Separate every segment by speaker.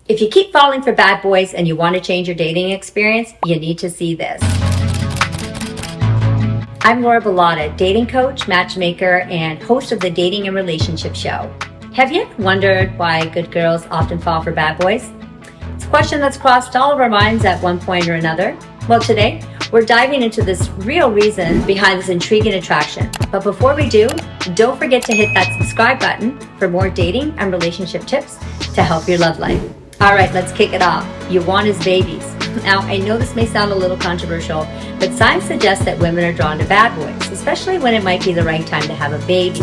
Speaker 1: If you keep falling for bad boys and you want to change your dating experience, you need to see this. I'm Bilotta, dating coach, matchmaker, and host of the Dating and Relationship Show. Have you ever wondered why good girls often fall for bad boys? It's a question that's crossed all of our minds at one point or another. Well, today, we're diving into this real reason behind this intriguing attraction. But before we do, don't forget to hit that subscribe button for more dating and relationship tips to help your love life. All right, let's kick it off. You want his babies. Now, I know this may sound a little controversial, but science suggests that women are drawn to bad boys, especially when it might be the right time to have a baby.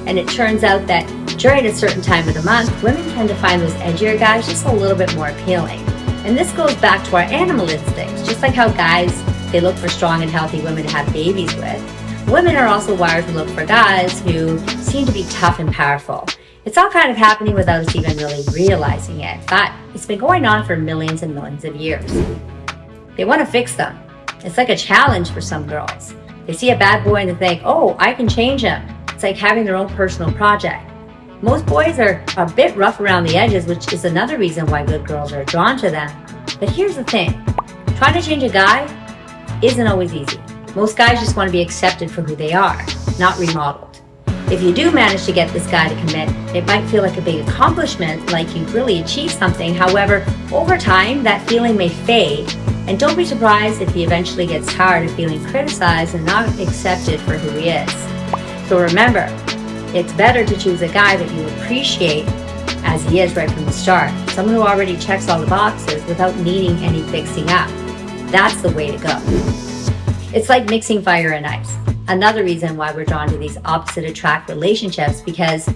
Speaker 1: And it turns out that during a certain time of the month, women tend to find those edgier guys just a little bit more appealing. And this goes back to our animal instincts, just like how guys, they look for strong and healthy women to have babies with. Women are also wired to look for guys who seem to be tough and powerful. It's all kind of happening without us even really realizing it, but it's been going on for millions and millions of years. They want to fix them. It's like a challenge for some girls. They see a bad boy and they think, oh, I can change him. It's like having their own personal project. Most boys are a bit rough around the edges, which is another reason why good girls are drawn to them. But here's the thing. Trying to change a guy isn't always easy. Most guys just want to be accepted for who they are, not remodeled. If you do manage to get this guy to commit, it might feel like a big accomplishment, like you've really achieved something. However, over time, that feeling may fade. And don't be surprised if he eventually gets tired of feeling criticized and not accepted for who he is. So remember, it's better to choose a guy that you appreciate as he is right from the start. Someone who already checks all the boxes without needing any fixing up. That's the way to go. It's like mixing fire and ice. Another reason why we're drawn to these opposite attract relationships, because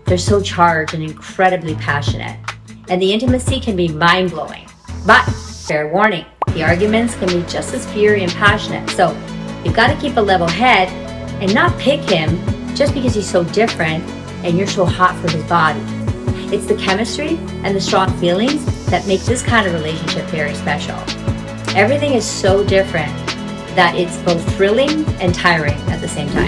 Speaker 1: they're so charged and incredibly passionate. And the intimacy can be mind-blowing. But, fair warning, the arguments can be just as fiery and passionate. So, you've got to keep a level head and not pick him just because he's so different and you're so hot for his body. It's the chemistry and the strong feelings that make this kind of relationship very special. Everything is so different that it's both thrilling and tiring at the same time.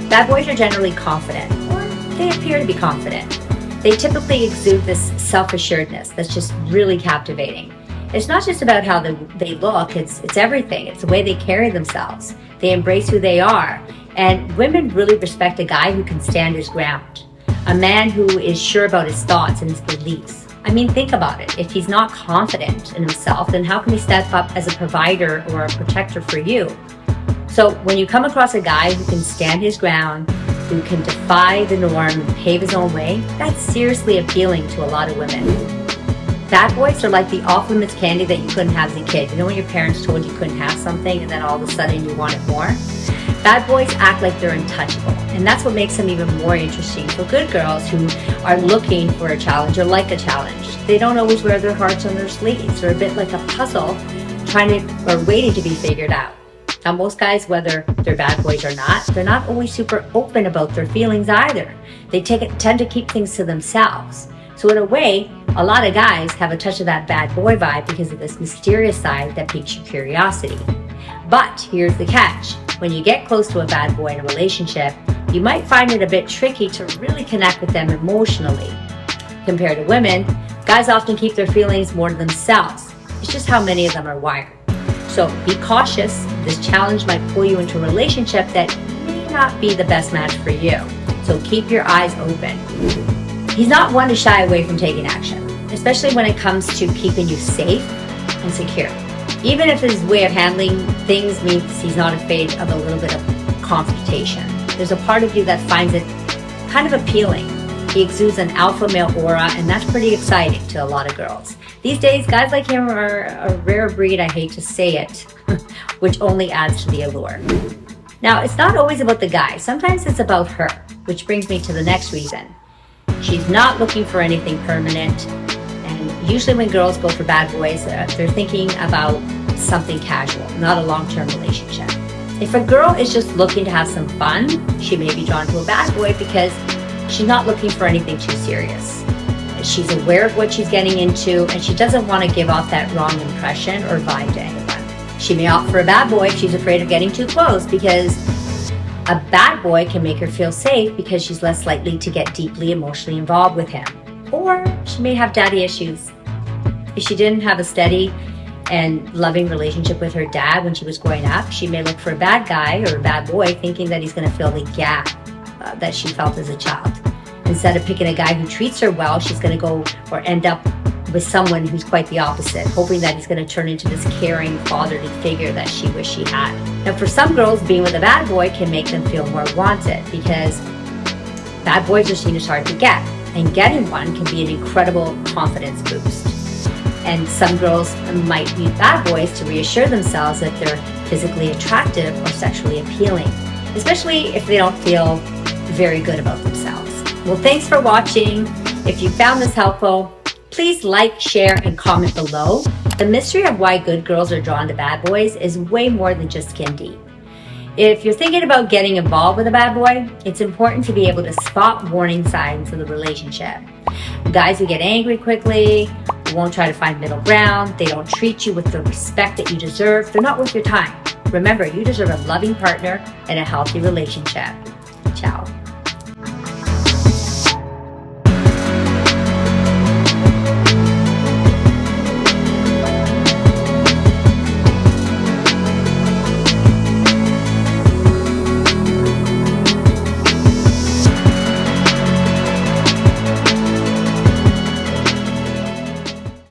Speaker 1: Bad boys are generally confident, or they appear to be confident. They typically exude this self-assuredness that's just really captivating. It's not just about how they look, it's everything. It's the way they carry themselves. They embrace who they are. And women really respect a guy who can stand his ground. A man who is sure about his thoughts and his beliefs. I mean, think about it. If he's not confident in himself, then how can he step up as a provider or a protector for you? So when you come across a guy who can stand his ground, who can defy the norm and pave his own way, that's seriously appealing to a lot of women. Bad boys are like the off-limits candy that you couldn't have as a kid. You know when your parents told you couldn't have something and then all of a sudden you want it more? Bad boys act like they're untouchable, and that's what makes them even more interesting for good girls who are looking for a challenge or like a challenge. They don't always wear their hearts on their sleeves. They're a bit like a puzzle waiting to be figured out. Now, most guys, whether they're bad boys or not, they're not always super open about their feelings either. They tend to keep things to themselves. So in a way, a lot of guys have a touch of that bad boy vibe because of this mysterious side that piques your curiosity. But here's the catch. When you get close to a bad boy in a relationship, you might find it a bit tricky to really connect with them emotionally. Compared to women, guys often keep their feelings more to themselves. It's just how many of them are wired. So be cautious. This challenge might pull you into a relationship that may not be the best match for you. So keep your eyes open. He's not one to shy away from taking action, especially when it comes to keeping you safe and secure. Even if his way of handling things means he's not afraid of a little bit of confrontation. There's a part of you that finds it kind of appealing. He exudes an alpha male aura, and that's pretty exciting to a lot of girls. These days, guys like him are a rare breed, I hate to say it, which only adds to the allure. Now, it's not always about the guy. Sometimes it's about her, which brings me to the next reason. She's not looking for anything permanent. And usually when girls go for bad boys, they're thinking about something casual, not a long-term relationship. If a girl is just looking to have some fun, she may be drawn to a bad boy because she's not looking for anything too serious. She's aware of what she's getting into, and she doesn't want to give off that wrong impression or vibe to anyone. She may opt for a bad boy if she's afraid of getting too close, because a bad boy can make her feel safe because she's less likely to get deeply emotionally involved with him. Or she may have daddy issues. If she didn't have a steady and loving relationship with her dad when she was growing up, she may look for a bad guy or a bad boy thinking that he's going to fill the gap that she felt as a child. Instead of picking a guy who treats her well, she's going to go or end up with someone who's quite the opposite, hoping that he's going to turn into this caring fatherly figure that she wished she had. Now, for some girls, being with a bad boy can make them feel more wanted because bad boys are seen as hard to get, and getting one can be an incredible confidence boost. And some girls might need bad boys to reassure themselves that they're physically attractive or sexually appealing, especially if they don't feel very good about themselves. Well, thanks for watching. If you found this helpful, please like, share, and comment below. The mystery of why good girls are drawn to bad boys is way more than just skin deep. If you're thinking about getting involved with a bad boy, it's important to be able to spot warning signs of the relationship. Guys who get angry quickly, who won't try to find middle ground, they don't treat you with the respect that you deserve, they're not worth your time. Remember, you deserve a loving partner and a healthy relationship. Ciao.